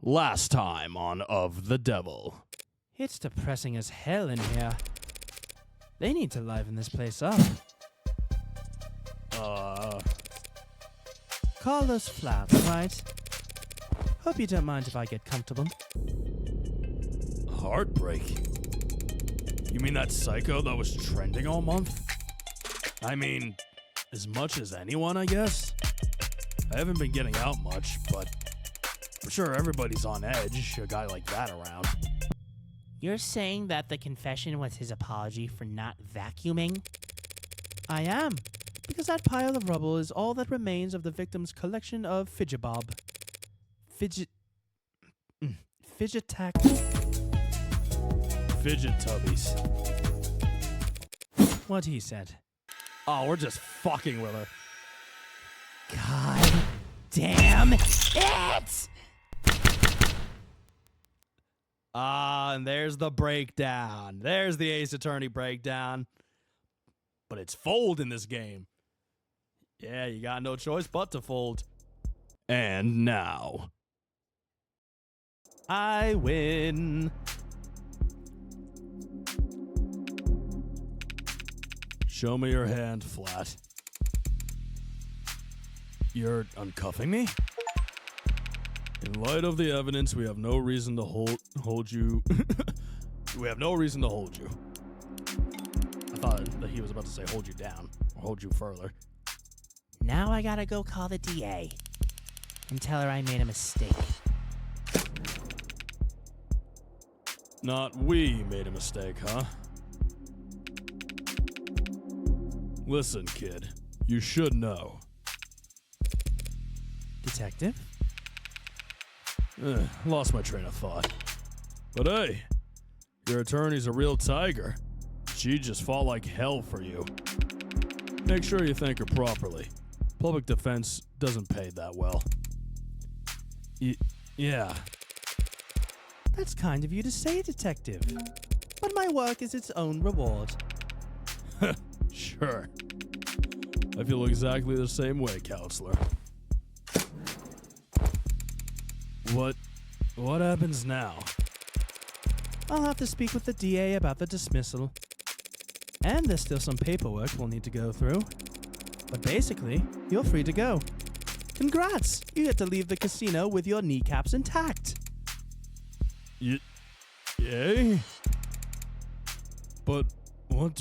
Last time on Of the Devil. It's depressing as hell in here. They need to liven this place up. Carlos Flat, right? Hope you don't mind if I get comfortable. Heartbreak? You mean that psycho that was trending all month? I mean, as much as anyone, I guess? I haven't been getting out much, but I'm sure everybody's on edge, a guy like that around. You're saying that the confession was his apology for not vacuuming? I am, because that pile of rubble is all that remains of the victim's collection of fidget-tack. Fidget tubbies. What he said. Oh, we're just fucking with her. God damn it! And there's the breakdown. There's the Ace Attorney breakdown. But it's fold in this game. Yeah, you got no choice but to fold. And now, I win. Show me your hand, Flat. You're uncuffing me? In light of the evidence, we have no reason to hold you. We have no reason to hold you. I thought that he was about to say hold you down or hold you further. Now I gotta go call the DA and tell her I made a mistake. Not we made a mistake, huh? Listen, kid, you should know. Detective? Lost my train of thought. But hey, your attorney's a real tiger. She just fought like hell for you. Make sure you thank her properly. Public defense doesn't pay that well. Yeah. That's kind of you to say, Detective. But my work is its own reward. Sure. I feel exactly the same way, counselor. What happens now? I'll have to speak with the DA about the dismissal. And there's still some paperwork we'll need to go through. But basically, you're free to go. Congrats! You get to leave the casino with your kneecaps intact. Yay? But what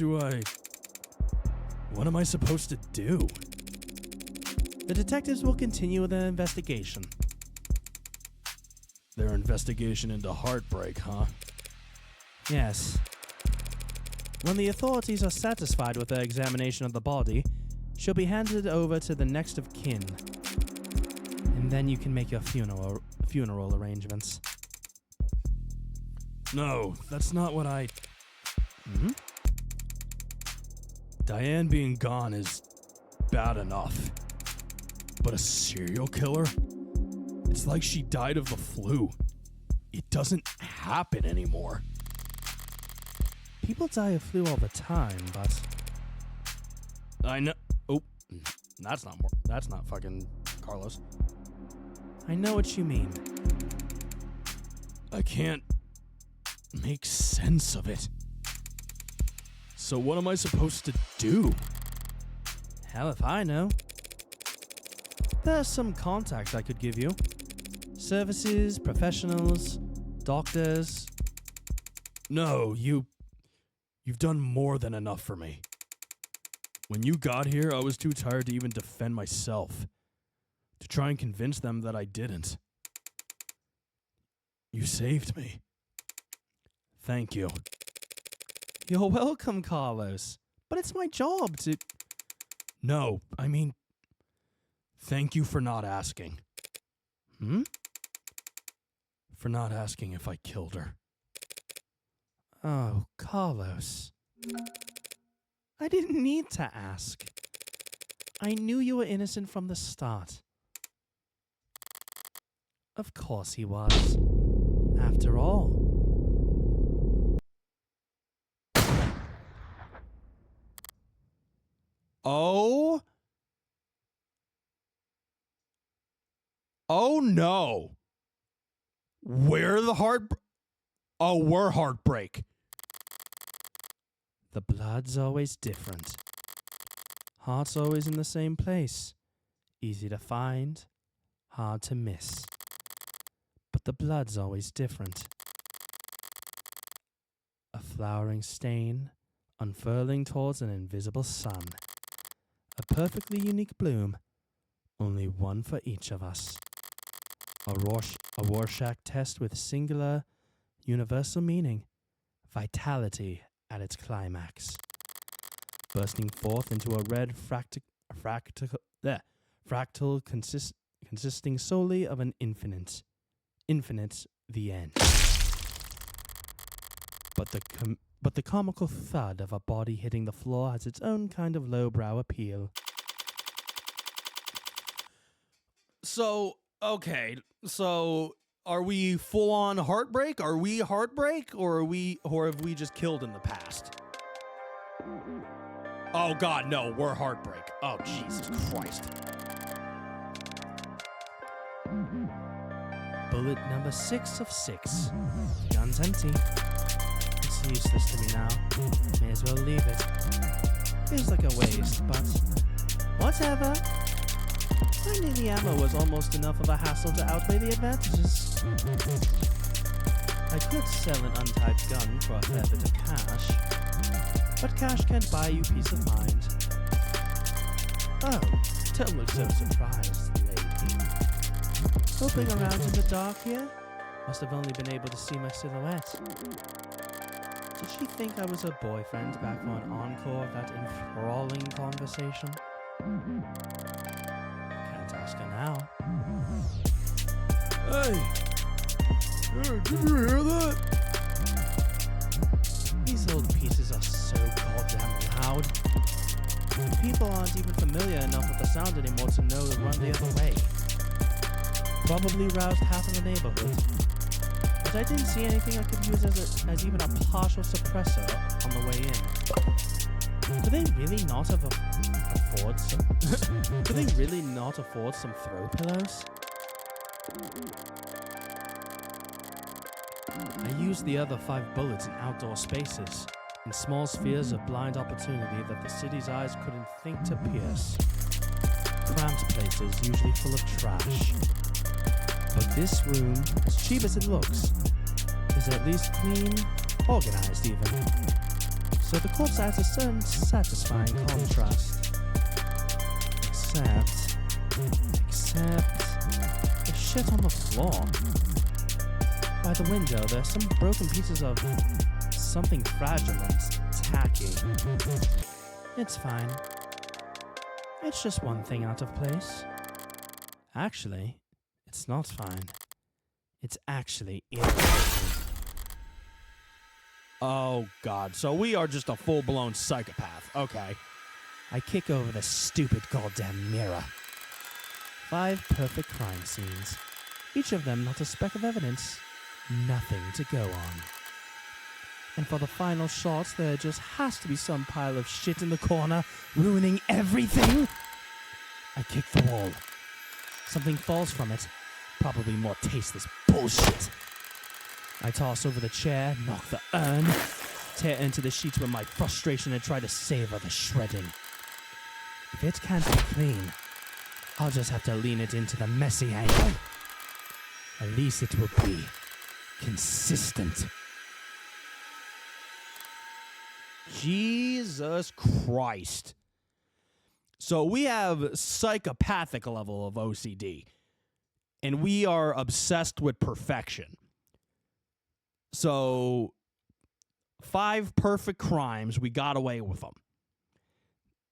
am I supposed to do? The detectives will continue their investigation. Their investigation into heartbreak, huh? Yes. When the authorities are satisfied with their examination of the body, she'll be handed over to the next of kin. And then you can make your funeral arrangements. No, that's not what I... Diane being gone is bad enough. But a serial killer? It's like she died of the flu. It doesn't happen anymore. People die of flu all the time, but... I know... Oh, that's not fucking Carlos. I know what you mean. I can't make sense of it. So what am I supposed to do? Hell if I know. There's some contacts I could give you. Services, professionals, doctors. No, you've done more than enough for me. When you got here, I was too tired to even defend myself. To try and convince them that I didn't. You saved me. Thank you. You're welcome, Carlos. But it's my job to... No, I mean... Thank you for not asking. For not asking if I killed her. Oh, Carlos. I didn't need to ask. I knew you were innocent from the start. Of course he was. After all. Oh no. We're the we're heartbreak. The blood's always different. Heart's always in the same place. Easy to find, hard to miss. But the blood's always different. A flowering stain, unfurling towards an invisible sun. A perfectly unique bloom, only one for each of us. A Rorschach test with singular, universal meaning. Vitality at its climax. Bursting forth into a red fractal consisting solely of an infinite, the end. But the comical thud of a body hitting the floor has its own kind of lowbrow appeal. So, okay, so are we full on heartbreak? Are we heartbreak, or have we just killed in the past? Oh God, no, we're heartbreak. Oh Jesus Christ. Bullet number 6 of 6. Gun's empty. It's useless to me now. May as well leave it. Feels like a waste, but whatever. Finding the ammo was almost enough of a hassle to outweigh the advantages. I could sell an untyped gun for a fair bit of cash, but cash can't buy you peace of mind. Oh, don't look so surprised, lady. Hoping around in the dark here? Must have only been able to see my silhouette. Did she think I was her boyfriend back for an encore of that enthralling conversation? Can't ask her now. Hey, did you hear that? These old pieces are so goddamn loud. People aren't even familiar enough with the sound anymore to know to run the other way. Probably roused half of the neighborhood. But I didn't see anything I could use as even a partial suppressor on the way in. Do they really not afford some? Do they really not afford some throw pillows? I used the other 5 bullets in outdoor spaces, in small spheres of blind opportunity that the city's eyes couldn't think to pierce. Cramped places usually full of trash. But this room, as cheap as it looks, is at least clean, organized even. So the corpse adds a certain satisfying contrast. Except the shit on the floor. By the window, there's some broken pieces of something fragile and tacky. It's fine. It's just one thing out of place. Actually, it's not fine. It's actually irritating. Oh God, so we are just a full-blown psychopath. Okay. I kick over the stupid goddamn mirror. 5 perfect crime scenes. Each of them not a speck of evidence. Nothing to go on. And for the final shots, there just has to be some pile of shit in the corner, ruining everything. I kick the wall. Something falls from it. Probably more tasteless bullshit. I toss over the chair, knock the urn, tear into the sheets with my frustration and try to savor the shredding. If it can't be clean, I'll just have to lean it into the messy angle. At least it will be consistent. Jesus Christ. So we have psychopathic level of OCD, and we are obsessed with perfection. So 5 perfect crimes, we got away with them.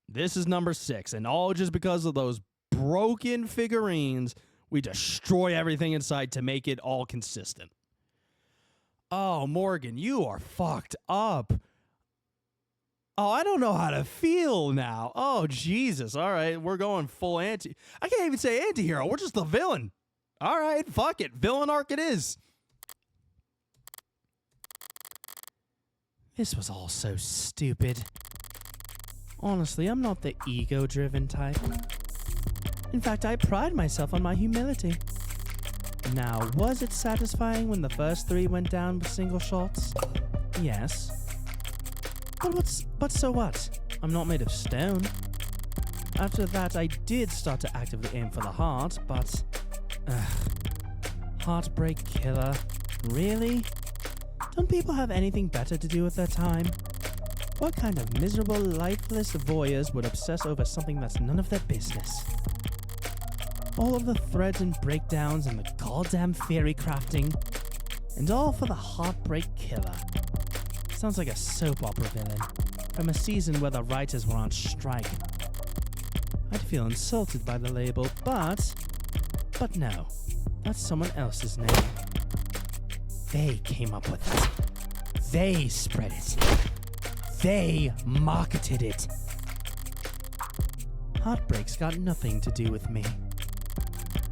This is number 6, and all just because of those broken figurines, we destroy everything inside to make it all consistent. Oh, Morgan, you are fucked up. Oh, I don't know how to feel now. Oh, Jesus. All right, we're going full I can't even say anti-hero. We're just the villain. All right, fuck it. Villain arc it is. This was all so stupid. Honestly, I'm not the ego-driven type. In fact, I pride myself on my humility. Now, was it satisfying when the first 3 went down with single shots? Yes. But so what? I'm not made of stone. After that, I did start to actively aim for the heart, but... Heartbreak killer. Really? Don't people have anything better to do with their time? What kind of miserable, lifeless voyeurs would obsess over something that's none of their business? All of the threads and breakdowns and the goddamn theory crafting, and all for the heartbreak killer. Sounds like a soap opera villain from a season where the writers were on strike. I'd feel insulted by the label, but no, that's someone else's name. They came up with it. They spread it. They marketed it. Heartbreak's got nothing to do with me.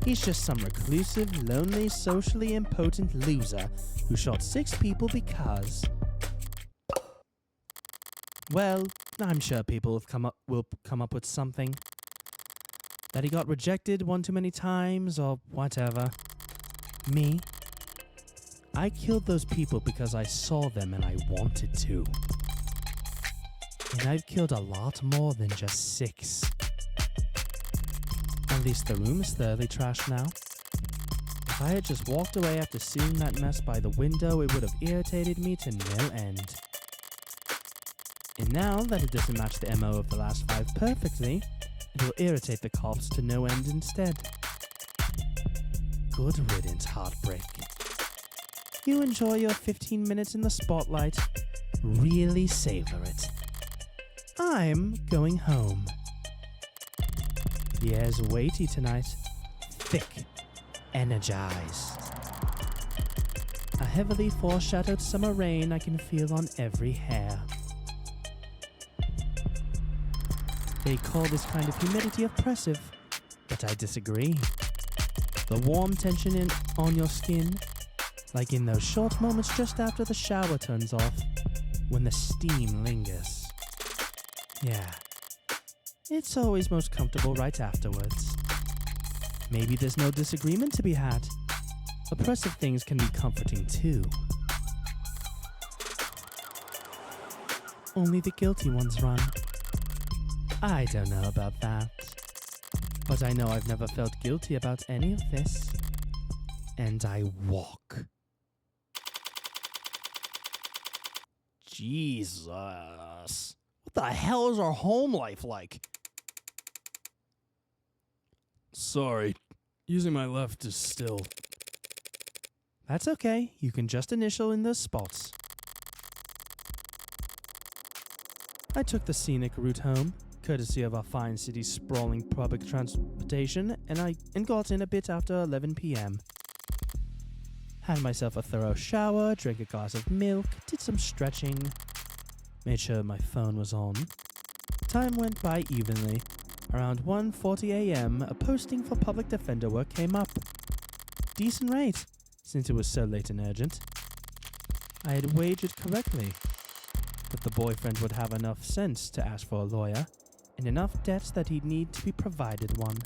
He's just some reclusive, lonely, socially impotent loser who shot 6 people because... Well, I'm sure people will come up with something. That he got rejected one too many times or whatever. Me? I killed those people because I saw them and I wanted to. And I've killed a lot more than just 6. At least the room is thoroughly trashed now. If I had just walked away after seeing that mess by the window, it would have irritated me to no end. And now that it doesn't match the MO of the last 5 perfectly, it will irritate the cops to no end instead. Good riddance, Heartbreak. You enjoy your 15 minutes in the spotlight. Really savor it. I'm going home. The air's weighty tonight. Thick. Energized. A heavily foreshadowed summer rain I can feel on every hair. They call this kind of humidity oppressive, but I disagree. The warm tension on your skin, like in those short moments just after the shower turns off, when the steam lingers. Yeah, it's always most comfortable right afterwards. Maybe there's no disagreement to be had. Oppressive things can be comforting too. Only the guilty ones run. I don't know about that. But I know I've never felt guilty about any of this. And I walk. Jesus. What the hell is our home life like? Sorry, using my left is still... That's okay. You can just initial in those spots. I took the scenic route home, courtesy of our fine city's sprawling public transportation, and got in a bit after 11 p.m. Had myself a thorough shower, drank a glass of milk, did some stretching, made sure my phone was on. Time went by evenly. Around 1:40 a.m., a posting for public defender work came up. Decent rate, since it was so late and urgent. I had wagered correctly that the boyfriend would have enough sense to ask for a lawyer, and enough debts that he'd need to be provided one.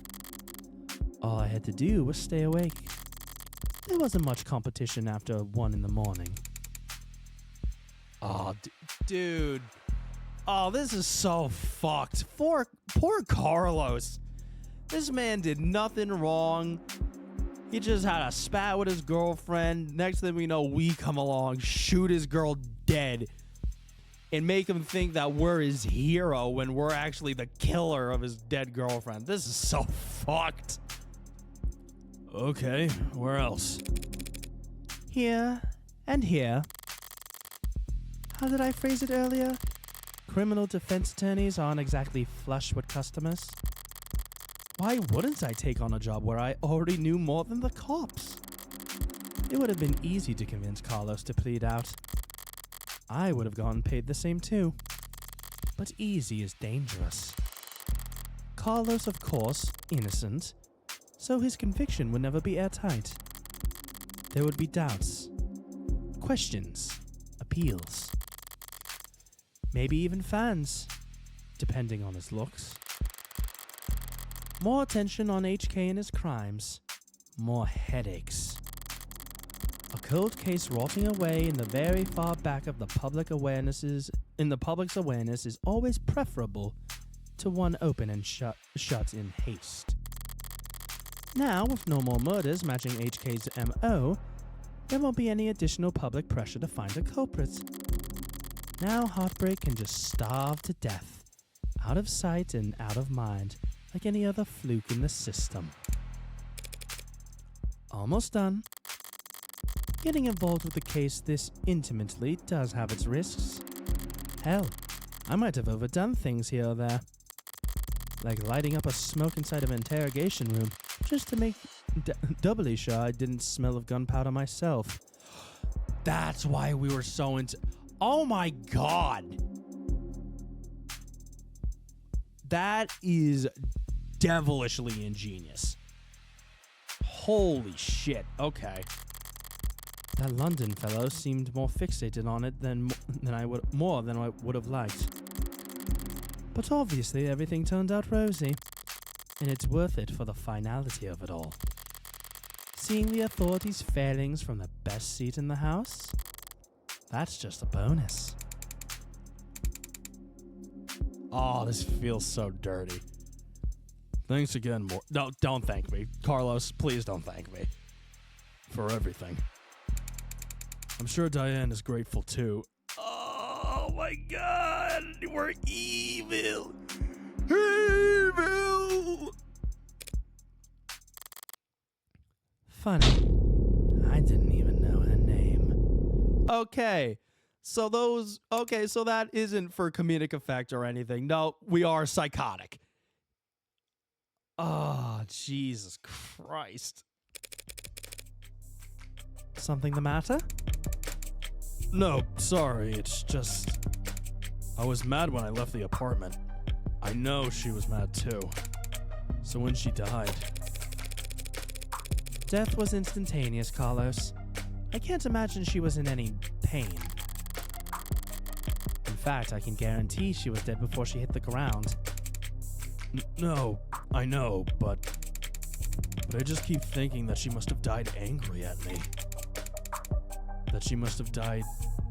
All I had to do was stay awake. There wasn't much competition after 1 in the morning. Oh, dude. Oh, this is so fucked. Poor Carlos. This man did nothing wrong. He just had a spat with his girlfriend. Next thing we know, we come along, shoot his girl dead, and make him think that we're his hero when we're actually the killer of his dead girlfriend. This is so fucked. Okay, where else? Here and here. How did I phrase it earlier? Criminal defense attorneys aren't exactly flush with customers. Why wouldn't I take on a job where I already knew more than the cops? It would have been easy to convince Carlos to plead out. I would have gotten paid the same too. But easy is dangerous. Carlos, of course, innocent, so his conviction would never be airtight. There would be doubts, questions, appeals. Maybe even fans, depending on his looks. More attention on HK and his crimes. More headaches. cold case rotting away in the very far back of the public's awareness is always preferable to one open and shut in haste. Now, with no more murders matching HK's MO, there won't be any additional public pressure to find a culprit. Now Heartbreak can just starve to death, out of sight and out of mind, like any other fluke in the system. Almost done. Getting involved with the case this intimately does have its risks. Hell, I might have overdone things here or there. Like lighting up a smoke inside of an interrogation room, just to make doubly sure I didn't smell of gunpowder myself. That's why we were so into... Oh my god! That is devilishly ingenious. Holy shit, okay. That London fellow seemed more fixated on it than I would have liked. But obviously everything turned out rosy, and it's worth it for the finality of it all. Seeing the authorities' failings from the best seat in the house, that's just a bonus. Oh, this feels so dirty. Thanks again, No, don't thank me. Carlos, please don't thank me. For everything. I'm sure Diane is grateful too. Oh my god, we're evil. Evil! Funny, I didn't even know her name. Okay, so that isn't for comedic effect or anything. No, we are psychotic. Oh, Jesus Christ. Something the matter? No, sorry, it's just... I was mad when I left the apartment. I know she was mad too. So when she died... Death was instantaneous, Carlos. I can't imagine she was in any pain. In fact, I can guarantee she was dead before she hit the ground. No, I know, but I just keep thinking that she must have died angry at me. That she must have died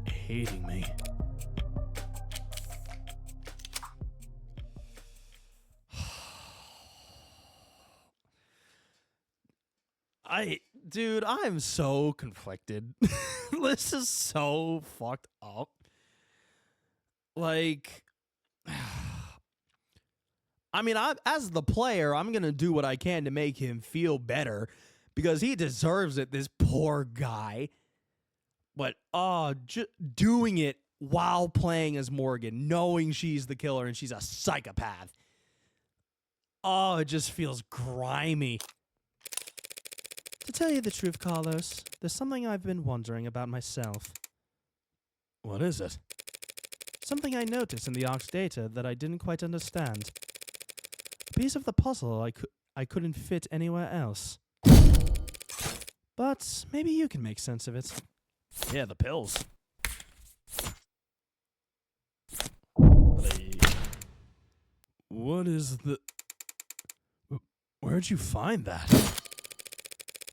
hating me. Dude, I'm so conflicted. This is so fucked up. Like, I mean, as the player, I'm going to do what I can to make him feel better because he deserves it, this poor guy. But, doing it while playing as Morgan, knowing she's the killer and she's a psychopath. Oh, it just feels grimy. To tell you the truth, Carlos, there's something I've been wondering about myself. What is it? Something I noticed in the Ark's data that I didn't quite understand. A piece of the puzzle I couldn't fit anywhere else. But maybe you can make sense of it. Yeah, the pills. What is the... Where'd you find that?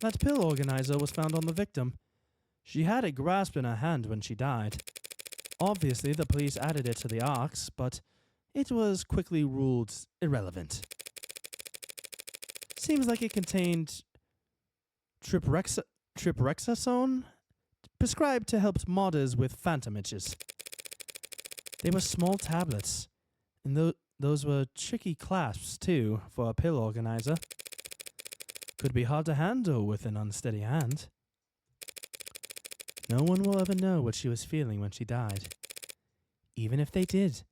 That pill organizer was found on the victim. She had it grasped in her hand when she died. Obviously, the police added it to the Arks, but it was quickly ruled irrelevant. Seems like it contained triprexazone, prescribed to help modders with phantom itches. They were small tablets, and those were tricky clasps, too, for a pill organizer. Could be hard to handle with an unsteady hand. No one will ever know what she was feeling when she died. Even if they did,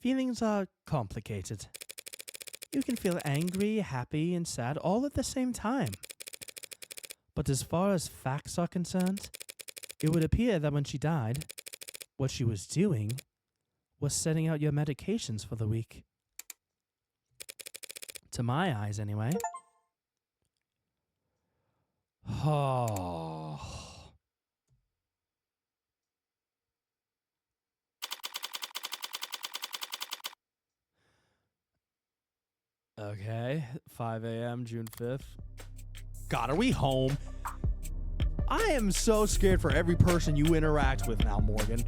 feelings are complicated. You can feel angry, happy, and sad all at the same time. But as far as facts are concerned, it would appear that when she died, what she was doing was setting out your medications for the week. To my eyes, anyway. Oh. Okay, 5 a.m., June 5th. God, are we home? I am so scared for every person you interact with now, Morgan.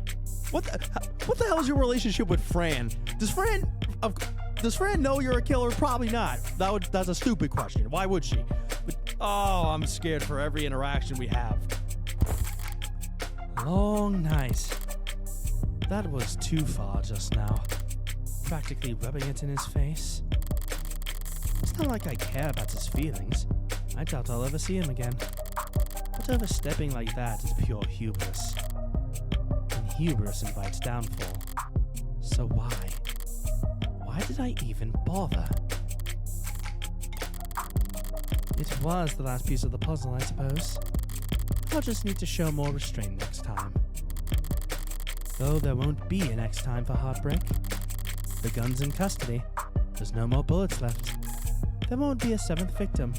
What the hell is your relationship with Fran? Does Fran know you're a killer? Probably not. That's a stupid question. Why would she? But, oh, I'm scared for every interaction we have. Long night. That was too far just now. Practically rubbing it in his face. It's not like I care about his feelings. I doubt I'll ever see him again. But overstepping like that is pure hubris. And hubris invites downfall. So why? Why did I even bother? It was the last piece of the puzzle, I suppose. I'll just need to show more restraint next time. Though there won't be a next time for heartbreak. The gun's in custody. There's no more bullets left. There won't be a seventh victim.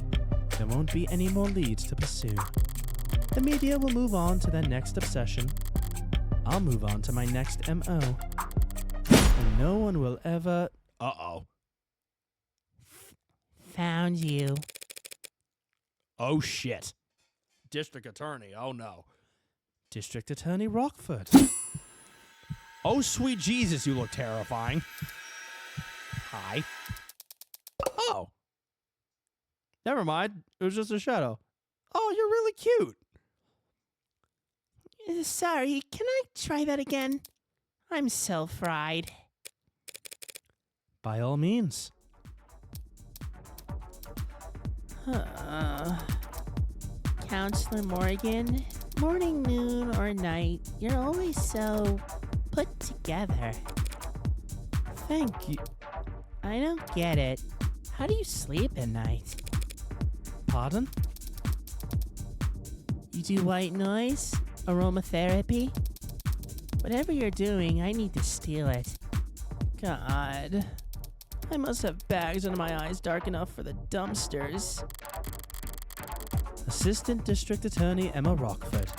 There won't be any more leads to pursue. The media will move on to their next obsession. I'll move on to my next MO. And no one will ever... Uh-oh. Found you. Oh, shit. District Attorney, oh no. District Attorney Rockford. Oh, sweet Jesus, you look terrifying. Hi. Oh. Never mind. It was just a shadow. Oh, you're really cute. Sorry, can I try that again? I'm so fried. By all means. Counselor Morgan, morning, noon, or night, you're always so put together. Thank you. I don't get it. How do you sleep at night? Pardon? You do white noise? Aromatherapy? Whatever you're doing, I need to steal it. God. I must have bags under my eyes dark enough for the dumpsters. Assistant District Attorney Emma Rockford.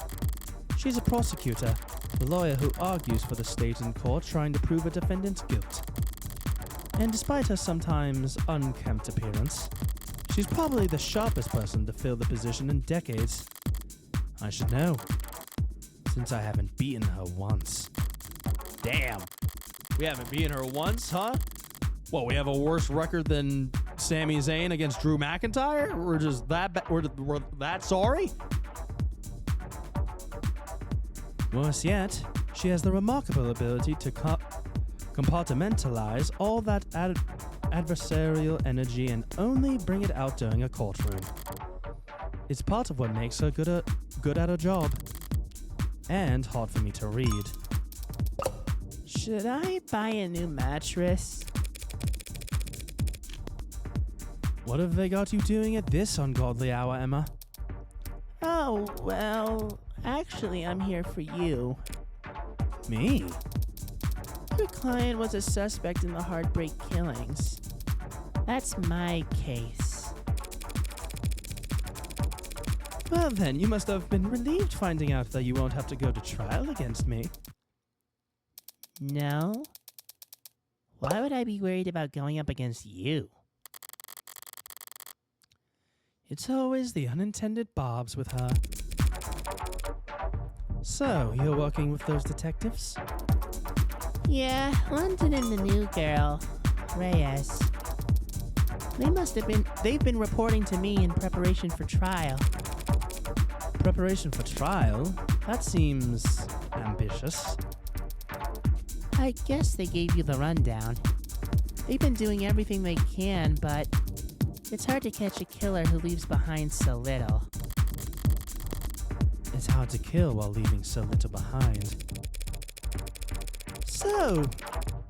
She's a prosecutor, the lawyer who argues for the state in court trying to prove a defendant's guilt. And despite her sometimes unkempt appearance, she's probably the sharpest person to fill the position in decades. I should know, since I haven't beaten her once. Damn. We haven't beaten her once, huh? What, we have a worse record than Sami Zayn against Drew McIntyre? We're just that we're that sorry? Worse yet, she has the remarkable ability to compartmentalize all that adversarial energy and only bring it out during a courtroom. It's part of what makes her good at her job. And hard for me to read. Should I buy a new mattress? What have they got you doing at this ungodly hour, Emma? Oh, well, actually, I'm here for you. Me? Your client was a suspect in the Heartbreak killings. That's my case. Well then, you must have been relieved finding out that you won't have to go to trial against me. No? Why would I be worried about going up against you? It's always the unintended barbs with her. So, you're working with those detectives? Yeah, London and the new girl, Reyes. They've been reporting to me in preparation for trial. Preparation for trial? That seems ambitious. I guess they gave you the rundown. They've been doing everything they can, but it's hard to catch a killer who leaves behind so little. It's hard to kill while leaving so little behind. So,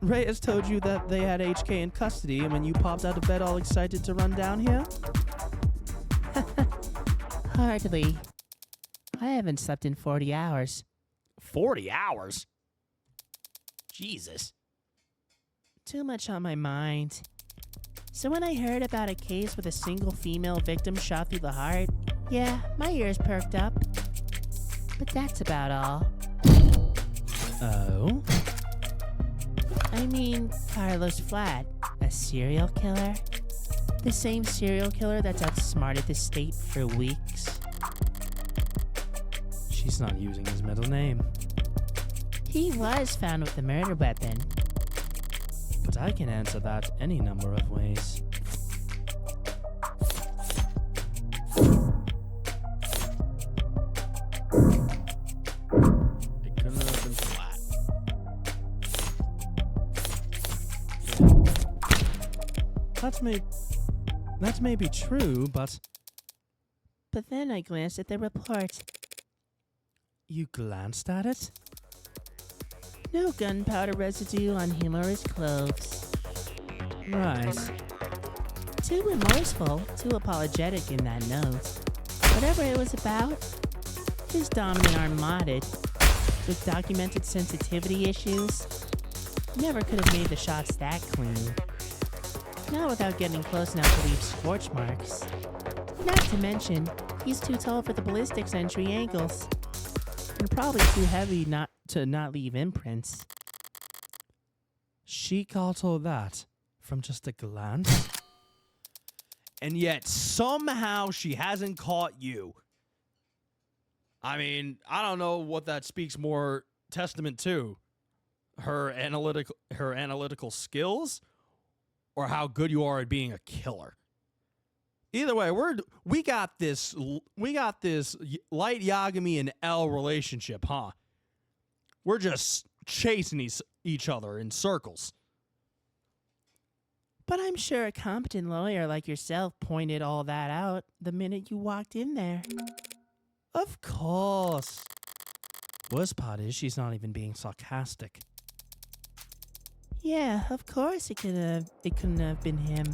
Reyes told you that they had HK in custody and when you popped out of bed all excited to run down here? Hardly. I haven't slept in 40 hours. 40 hours? Jesus. Too much on my mind. So when I heard about a case with a single female victim shot through the heart, yeah, my ears perked up. But that's about all. Oh? I mean, Carlos Flat, a serial killer? The same serial killer that's outsmarted the state for weeks? least not using his middle name. He was found with the murder weapon. But I can answer that any number of ways. It couldn't have been flat. That may be true, but But then I glanced at the report. you glanced at it? No gunpowder residue on him or his clothes. Right. Too remorseful, too apologetic in that note. Whatever it was about, his dominant arm modded, with documented sensitivity issues, never could have made the shots that clean. Not without getting close enough to leave scorch marks. Not to mention, he's too tall for the ballistics entry angles, and probably too heavy not to not leave imprints. She got all that from just a glance? And yet somehow she hasn't caught you. I mean, I don't know what that speaks more testament to. Her analytical skills or how good you are at being a killer. Either way, we got this Light Yagami and L relationship, huh? We're just chasing each other in circles. But I'm sure a competent lawyer like yourself pointed all that out the minute you walked in there. Of course. Worst part is she's not even being sarcastic. Yeah, of course it couldn't have been him.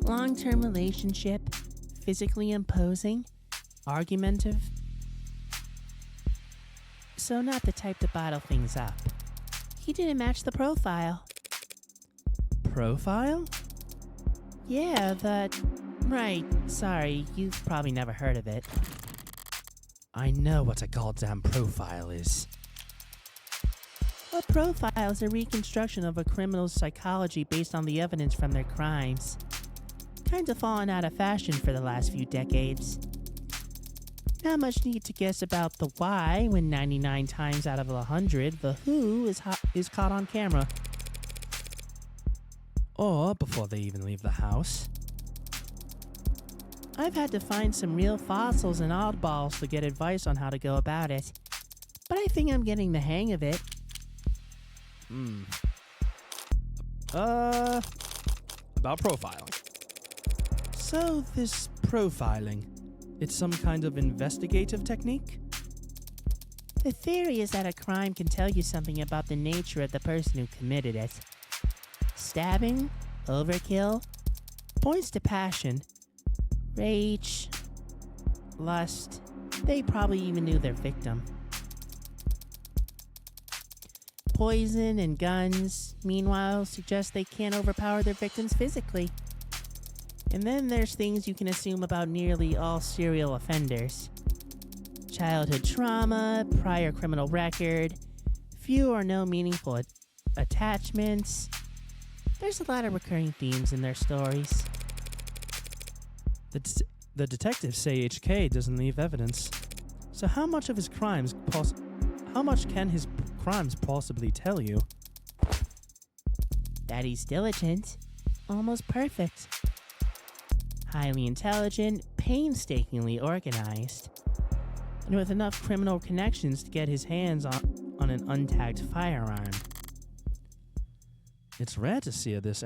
Long-term relationship, physically imposing, argumentative. So not the type to bottle things up. He didn't match the profile. Profile? Yeah, right, sorry, you've probably never heard of it. I know what a goddamn profile is. A profile is a reconstruction of a criminal's psychology based on the evidence from their crimes. Kind of fallen out of fashion for the last few decades. Not much need to guess about the why when 99 times out of 100, the who is caught on camera. Or before they even leave the house. I've had to find some real fossils and oddballs to get advice on how to go about it. But I think I'm getting the hang of it. About profiling. So this profiling, it's some kind of investigative technique? The theory is that a crime can tell you something about the nature of the person who committed it. Stabbing, overkill, points to passion, rage, lust. They probably even knew their victim. Poison and guns, meanwhile, suggest they can't overpower their victims physically. And then there's things you can assume about nearly all serial offenders. Childhood trauma, prior criminal record, few or no meaningful attachments. There's a lot of recurring themes in their stories. The detectives say HK doesn't leave evidence. So how much can his crimes possibly tell you? That he's diligent, almost perfect. Highly intelligent, painstakingly organized, and with enough criminal connections to get his hands on an untagged firearm. It's rare to see her this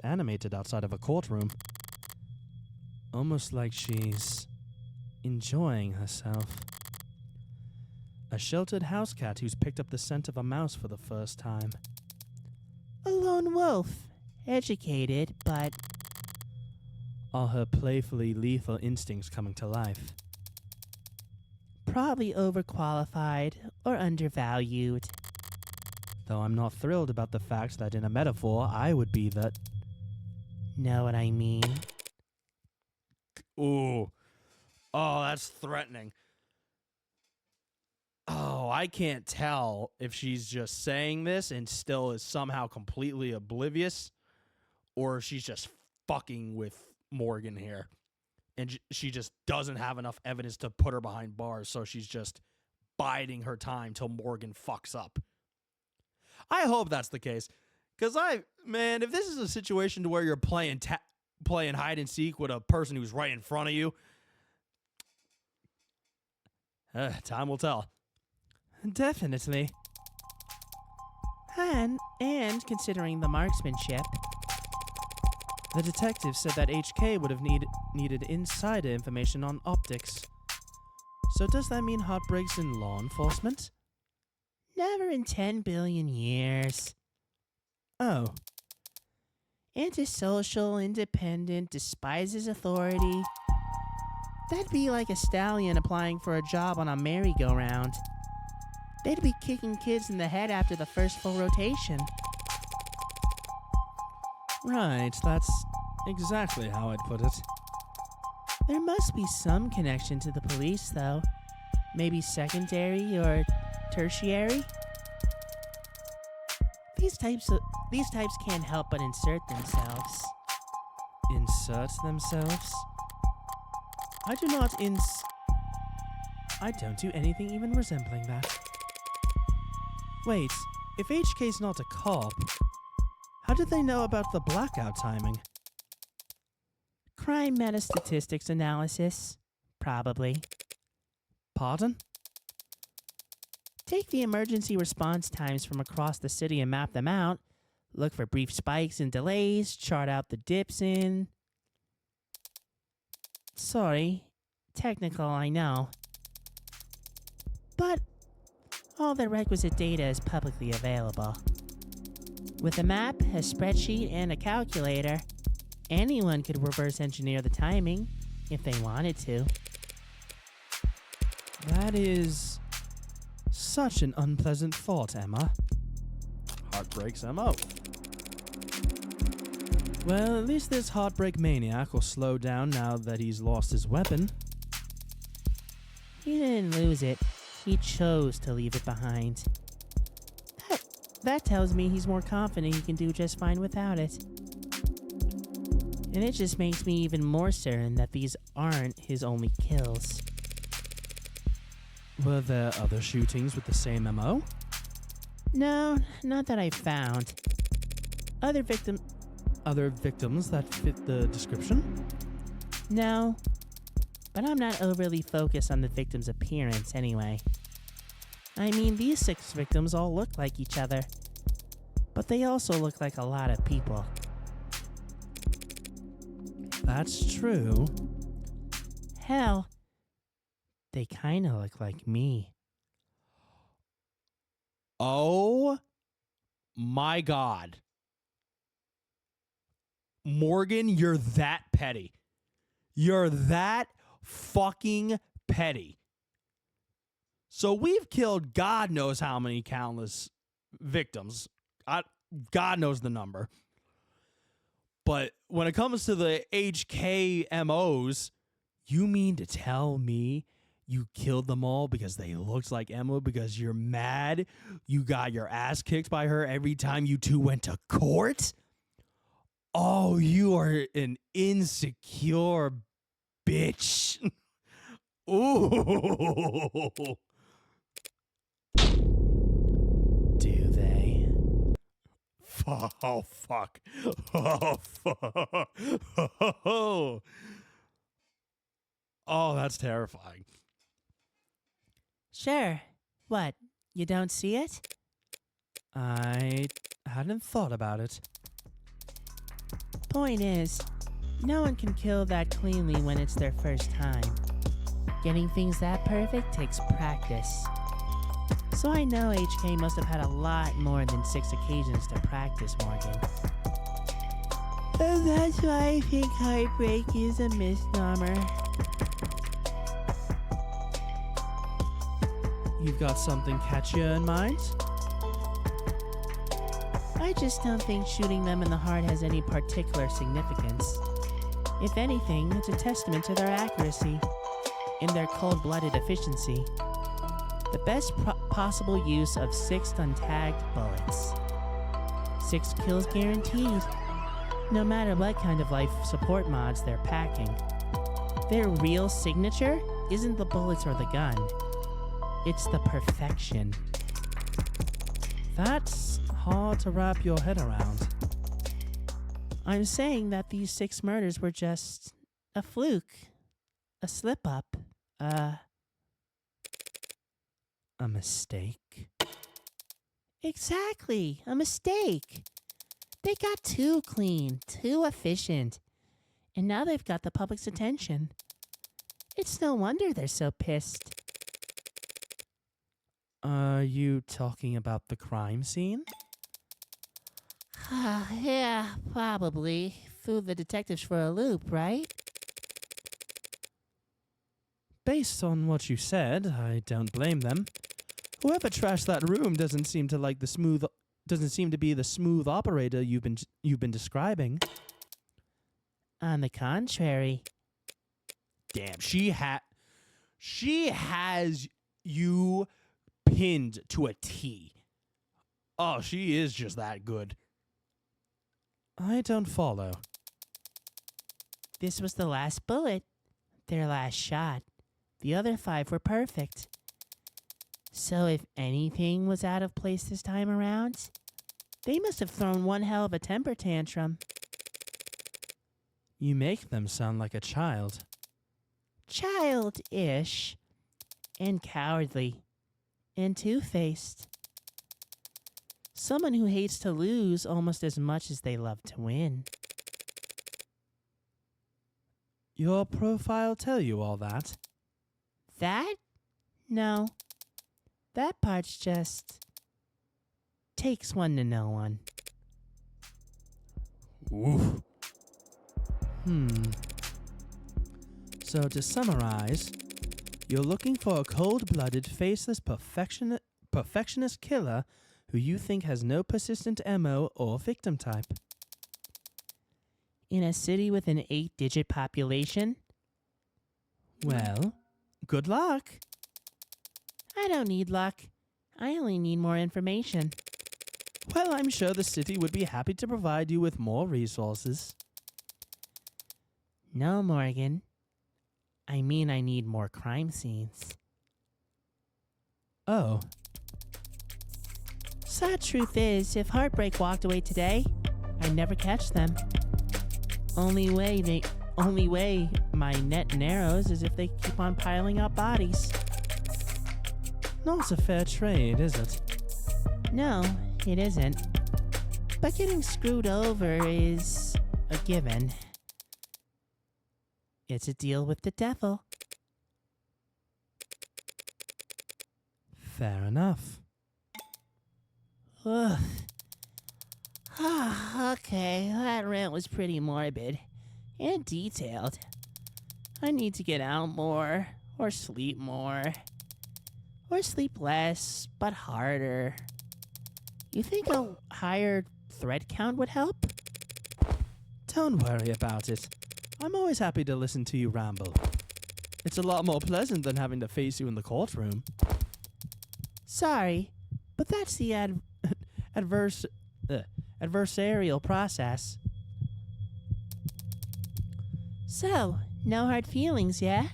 animated outside of a courtroom. Almost like she's enjoying herself. A sheltered house cat who's picked up the scent of a mouse for the first time. A lone wolf, educated, but Are her playfully lethal instincts coming to life? probably overqualified or undervalued. Though I'm not thrilled about the fact that in a metaphor, I would be that. Know what I mean? Ooh. Oh, that's threatening. Oh, I can't tell if she's just saying this and still is somehow completely oblivious, or if she's just fucking with Morgan here and she just doesn't have enough evidence to put her behind bars, so she's just biding her time till Morgan fucks up. I hope that's the case, because man, if this is a situation to where you're playing hide and seek with a person who's right in front of you, time will tell. Definitely. And considering the marksmanship, the detective said that HK would have needed insider information on optics. So does that mean heartbreaks in law enforcement? Never in 10 billion years. Oh. Antisocial, independent, despises authority. That'd be like a stallion applying for a job on a merry-go-round. They'd be kicking kids in the head after the first full rotation. Right, that's exactly how I'd put it. There must be some connection to the police, though. Maybe secondary or tertiary? These types can't help but insert themselves. Insert themselves? I don't do anything even resembling that. Wait, if HK's not a cop, how did they know about the blackout timing? Crime meta-statistics analysis. Probably. Pardon? Take the emergency response times from across the city and map them out. Look for brief spikes and delays. Chart out the dips in. Sorry. Technical, I know. But all the requisite data is publicly available. With a map, a spreadsheet, and a calculator, anyone could reverse engineer the timing if they wanted to. That is such an unpleasant thought, Emma. Heartbreaks MO. Well, at least this heartbreak maniac will slow down now that he's lost his weapon. He didn't lose it. He chose to leave it behind. That tells me he's more confident he can do just fine without it. And it just makes me even more certain that these aren't his only kills. Were there other shootings with the same MO? No, not that I found. Other victims that fit the description? No. But I'm not overly focused on the victim's appearance anyway. I mean, these 6 victims all look like each other. But they also look like a lot of people. That's true. Hell, they kinda look like me. Oh my God. Morgan, you're that petty. You're that fucking petty. So we've killed God knows how many countless victims. God knows the number. But when it comes to the HKMOs, you mean to tell me you killed them all because they looked like Emma, because you're mad you got your ass kicked by her every time you two went to court? Oh, you are an insecure bitch. Ooh. Do they? Oh, fuck. Oh, fuck. Oh, that's terrifying. Sure. What? You don't see it? I hadn't thought about it. Point is, no one can kill that cleanly when it's their first time. Getting things that perfect takes practice. So I know HK must have had a lot more than 6 occasions to practice, Morgan. And that's why I think heartbreak is a misnomer. You've got something catchier in mind? I just don't think shooting them in the heart has any particular significance. If anything, it's a testament to their accuracy and their cold-blooded efficiency. The best possible use of 6 untagged bullets. 6 kills guaranteed, no matter what kind of life support mods they're packing. Their real signature isn't the bullets or the gun. It's the perfection. That's hard to wrap your head around. I'm saying that these 6 murders were just a fluke, a slip-up, A mistake? Exactly, a mistake. They got too clean, too efficient, and now they've got the public's attention. It's no wonder they're so pissed. Are you talking about the crime scene? Yeah, probably. Threw the detectives for a loop, right? Based on what you said, I don't blame them. Whoever trashed that room doesn't seem to be the smooth operator you've been describing. On the contrary. Damn, she has you pinned to a T. Oh, she is just that good. I don't follow. This was the last bullet, their last shot. The other 5 were perfect. So if anything was out of place this time around, they must have thrown one hell of a temper tantrum. You make them sound like a child. Childish. And cowardly. And two-faced. Someone who hates to lose almost as much as they love to win. Your profile tell you all that? That? No. That part's just takes one to know one. Oof. So to summarize, you're looking for a cold-blooded, faceless, perfectionist killer who you think has no persistent MO or victim type. In a city with an 8-digit population? Well, good luck. I don't need luck. I only need more information. Well, I'm sure the city would be happy to provide you with more resources. No, Morgan. I mean, I need more crime scenes. Oh. Sad truth is, if Heartbreak walked away today, I'd never catch them. Only way my net narrows is if they keep on piling up bodies. Not a fair trade, is it? No, it isn't. But getting screwed over is a given. It's a deal with the devil. Fair enough. Ugh. Okay, that rant was pretty morbid and detailed. I need to get out more, or sleep more, or sleep less, but harder. You think a higher thread count would help? Don't worry about it. I'm always happy to listen to you ramble. It's a lot more pleasant than having to face you in the courtroom. Sorry, but that's the adversarial process. So, no hard feelings, yeah?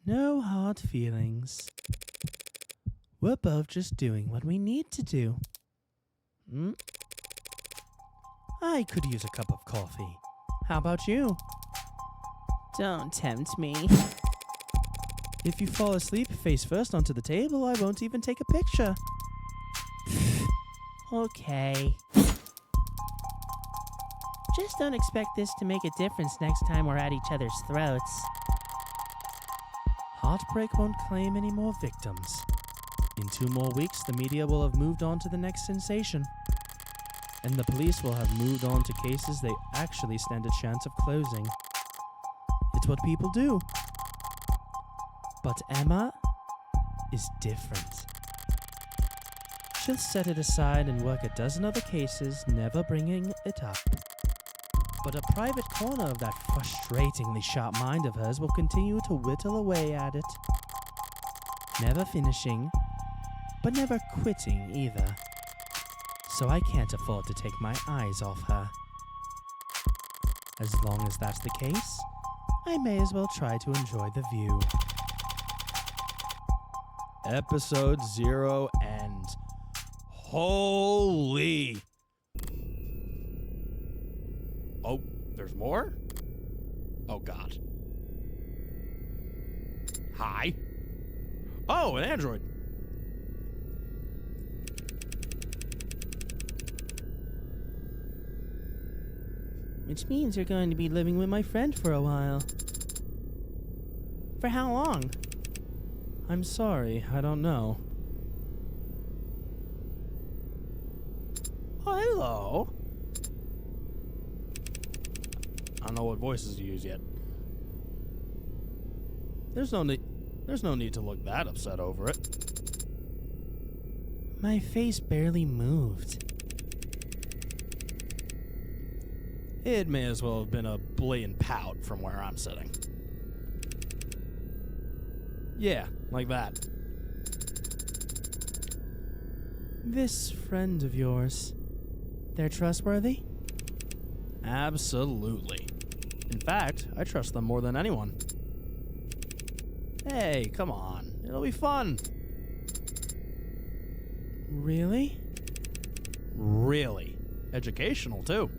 No hard feelings. We're both just doing what we need to do. I could use a cup of coffee. How about you? Don't tempt me. If you fall asleep face first onto the table, I won't even take a picture. Okay. Just don't expect this to make a difference next time we're at each other's throats. Heartbreak won't claim any more victims. In 2 more weeks, the media will have moved on to the next sensation. And the police will have moved on to cases they actually stand a chance of closing. It's what people do. But Emma is different. She'll set it aside and work a dozen other cases, never bringing it up. But a private corner of that frustratingly sharp mind of hers will continue to whittle away at it. Never finishing, but never quitting either. So I can't afford to take my eyes off her. As long as that's the case, I may as well try to enjoy the view. Episode 0 ends. Holy. Oh, there's more? Oh, God. Hi. Oh, an android. Which means you're going to be living with my friend for a while. For how long? I'm sorry, I don't know. Oh, hello. I don't know what voices to use yet. There's no need to look that upset over it. My face barely moved. It may as well have been a blatant pout from where I'm sitting. Yeah, like that. This friend of yours, they're trustworthy? Absolutely. In fact, I trust them more than anyone. Hey, come on. It'll be fun. Really? Really. Educational, too.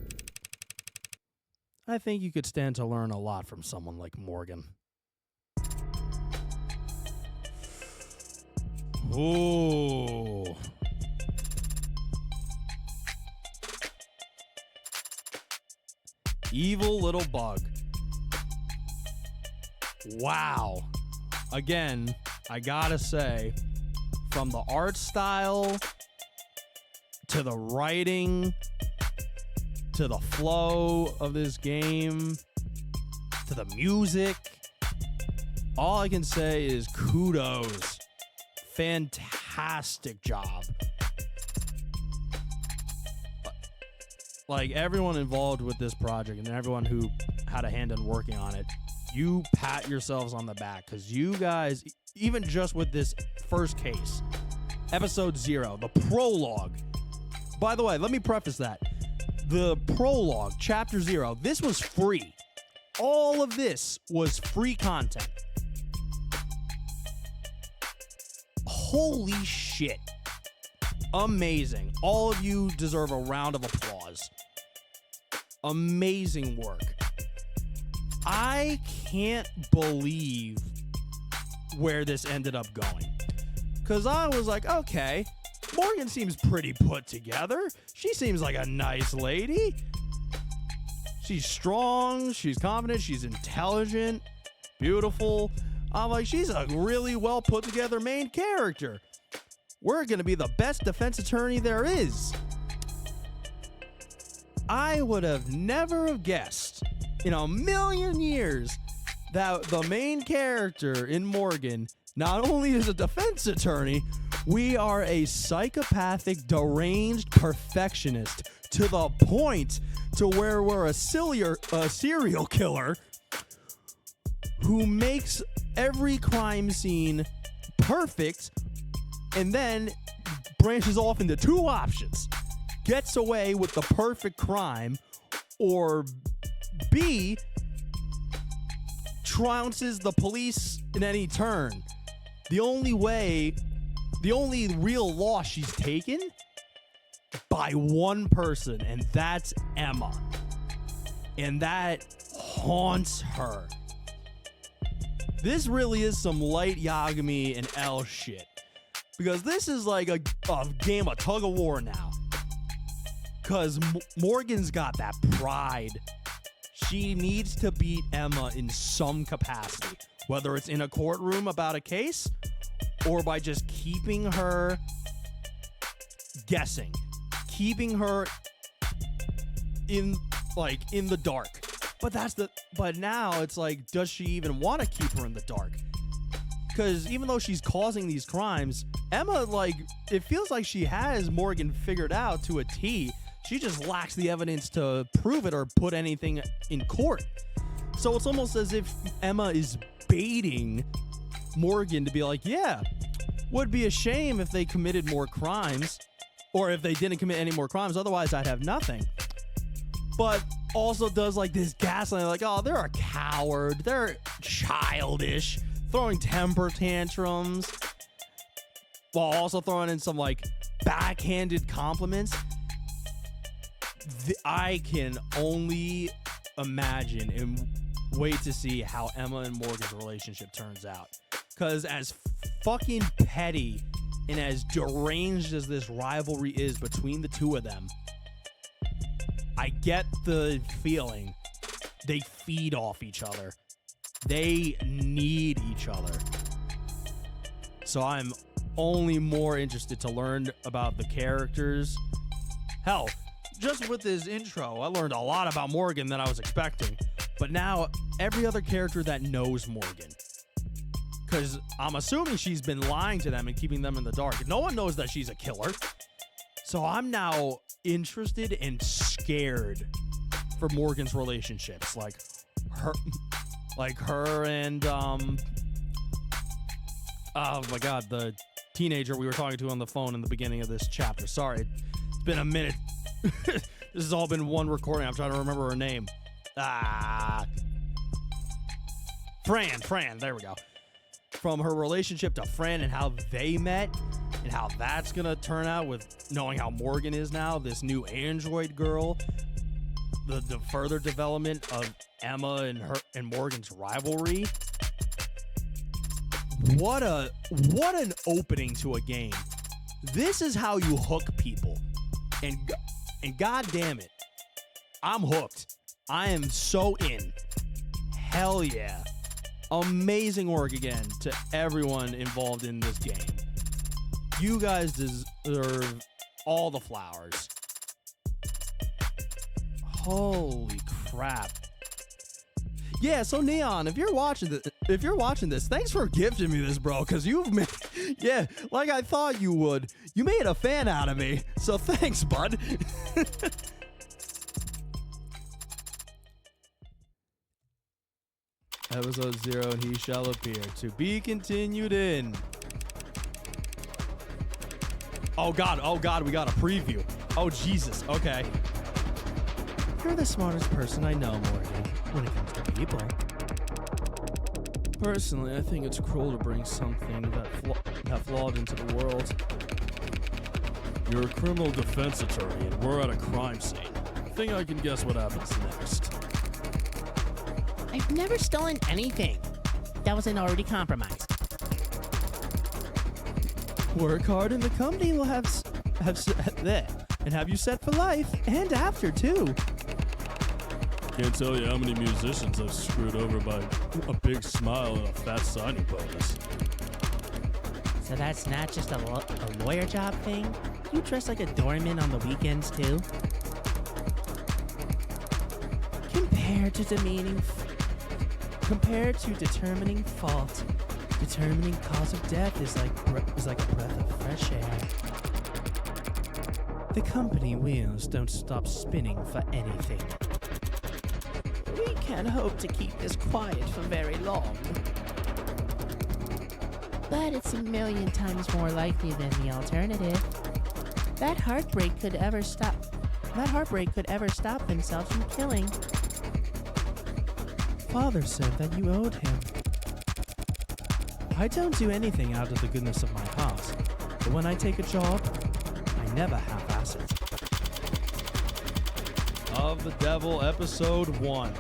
I think you could stand to learn a lot from someone like Morgan. Ooh. Evil little bug. Wow. Again, I gotta say, from the art style to the writing to the flow of this game to the music, all I can say is kudos. Fantastic job. Like, everyone involved with this project and everyone who had a hand in working on it, you pat yourselves on the back, because you guys, even just with this first case, episode 0, the prologue. By the way, let me preface that. The prologue, chapter 0, this was free. All of this was free content. Holy shit. Amazing. All of you deserve a round of applause. Amazing work. I can't believe where this ended up going. Because I was like, okay, Morgan seems pretty put together. She seems like a nice lady. She's strong, she's confident, she's intelligent, beautiful. I'm like, she's a really well put together main character. We're going to be the best defense attorney there is. I would have never have guessed in a million years that the main character in Morgan not only is a defense attorney, we are a psychopathic, deranged perfectionist to the point to where we're a serial killer who makes every crime scene perfect and then branches off into two options. Gets away with the perfect crime, or B, trounces the police in any turn. The only real loss she's taken by one person, and that's Emma. And that haunts her. This really is some light Yagami and L shit. Because this is like a game of tug of war now. Because Morgan's got that pride. She needs to beat Emma in some capacity. Whether it's in a courtroom about a case, or by just keeping her guessing. Keeping her in the dark. But now it's like, does she even want to keep her in the dark? Because even though she's causing these crimes, Emma, it feels like she has Morgan figured out to a T. She just lacks the evidence to prove it or put anything in court. So it's almost as if Emma is baiting Morgan to be like, yeah, would be a shame if they committed more crimes, or if they didn't commit any more crimes. Otherwise, I'd have nothing. But also does like this gaslighting, like, oh, they're a coward, they're childish, throwing temper tantrums, while also throwing in some like backhanded compliments. I can only imagine and wait to see how Emma and Morgan's relationship turns out. Because as fucking petty and as deranged as this rivalry is between the two of them, I get the feeling they feed off each other. They need each other. So I'm only more interested to learn about the characters. Hell, just with this intro, I learned a lot about Morgan than I was expecting. But now, every other character that knows Morgan. Because I'm assuming she's been lying to them and keeping them in the dark. No one knows that she's a killer. So I'm now interested and scared for Morgan's relationships. Like her and, oh my God, the teenager we were talking to on the phone in the beginning of this chapter. Sorry, it's been a minute. This has all been one recording. I'm trying to remember her name. Fran, there we go. From her relationship to Fran and how they met and how that's gonna turn out with knowing how Morgan is now, this new android girl, the further development of Emma and her and Morgan's rivalry. What an opening to a game. This is how you hook people. And god damn it, I'm hooked. I am so in. Hell yeah. Amazing work again to everyone involved in this game. You guys deserve all the flowers. Holy crap. Yeah, so Neon, if you're watching this, thanks for gifting me this, bro, because you've made, yeah, like I thought you would. You made a fan out of me, so thanks, bud. Episode 0, and he shall appear. To be continued in. Oh God, we got a preview. Oh, Jesus, okay. You're the smartest person I know, Morgan, when it comes to people. Personally, I think it's cruel to bring something that flawed into the world. You're a criminal defense attorney, and we're at a crime scene. I think I can guess what happens next. I've never stolen anything that wasn't already compromised. Work hard, and the company will have you set for life and after too. Can't tell you how many musicians I've screwed over by a big smile and a fat signing bonus. So that's not just a lawyer job thing? You dress like a doorman on the weekends too? Compared to determining fault, determining cause of death is like a breath of fresh air. The company wheels don't stop spinning for anything. We can't hope to keep this quiet for very long. But it's a million times more likely than the alternative. That heartbreak could ever stop themselves from killing. Father said that you owed him. I don't do anything out of the goodness of my heart, but when I take a job, I never half-ass it. Of the Devil, Episode 1.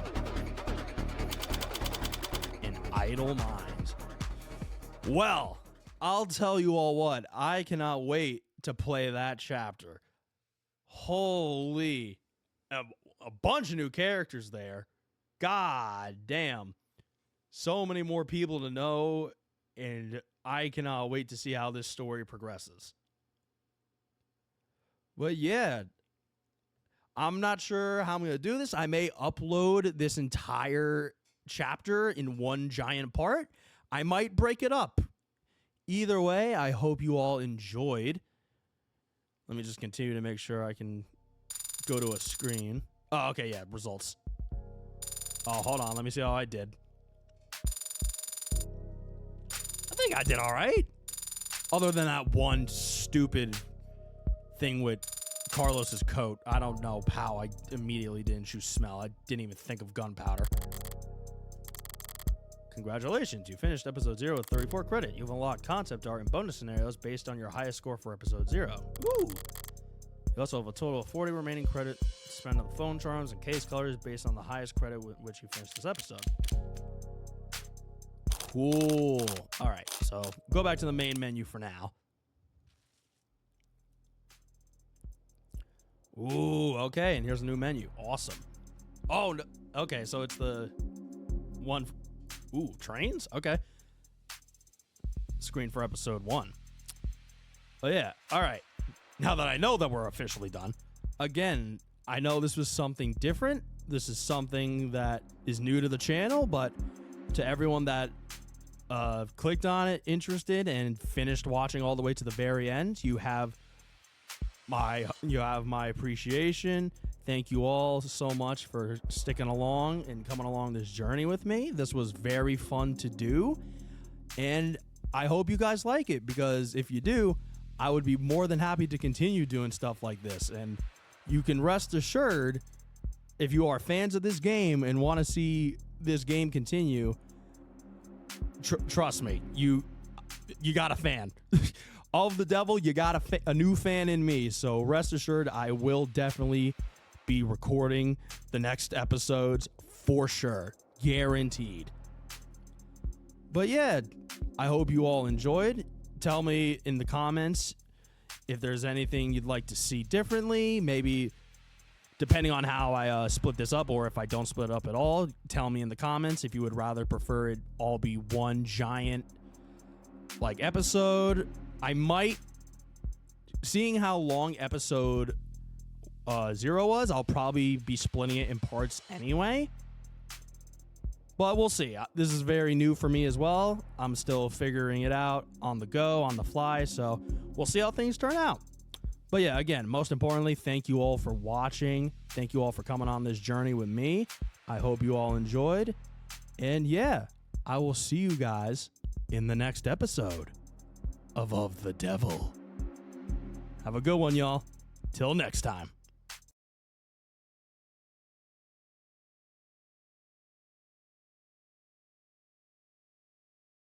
An Idle Mind. Well, I'll tell you all what, I cannot wait to play that chapter. Holy, a bunch of new characters there. God damn. So many more people to know, and I cannot wait to see how this story progresses. But yeah, I'm not sure how I'm going to do this. I may upload this entire chapter in one giant part. I might break it up. Either way, I hope you all enjoyed. Let me just continue to make sure I can go to a screen. Oh, okay, yeah, results. Oh, hold on. Let me see how I did. I think I did all right. Other than that one stupid thing with Carlos's coat. I don't know how I immediately didn't choose smell. I didn't even think of gunpowder. Congratulations, you finished episode 0 with 34 credit. You've unlocked concept art and bonus scenarios based on your highest score for episode 0. Woo! You also have a total of 40 remaining credit to spend on the phone charms and case colors based on the highest credit with which you finished this episode. Cool. All right, so go back to the main menu for now. Ooh, okay, and here's a new menu. Awesome. Oh, no, okay, so it's the one... Ooh, trains? Okay. Screen for episode 1. Oh, yeah. All right. Now that I know that we're officially done, again, I know this was something different. This is something that is new to the channel, but to everyone that clicked on it, interested, and finished watching all the way to the very end, you have my appreciation. Thank you all so much for sticking along and coming along this journey with me. This was very fun to do, and I hope you guys like it, because if you do, I would be more than happy to continue doing stuff like this. And you can rest assured, if you are fans of this game and want to see this game continue, trust me, you got a fan. Of the devil, you got a new fan in me. So rest assured, I will definitely be recording the next episodes for sure. Guaranteed. But yeah, I hope you all enjoyed. Tell me in the comments if there's anything you'd like to see differently. Maybe depending on how I split this up, or if I don't split it up at all, tell me in the comments if you would rather prefer it all be one giant like episode. I might, seeing how long episode 0 was, I'll probably be splitting it in parts anyway. But we'll see. This is very new for me as well. I'm still figuring it out on the go, on the fly. So we'll see how things turn out. But yeah, again, most importantly, thank you all for watching. Thank you all for coming on this journey with me. I hope you all enjoyed. And yeah, I will see you guys in the next episode of the Devil. Have a good one, y'all. Till next time.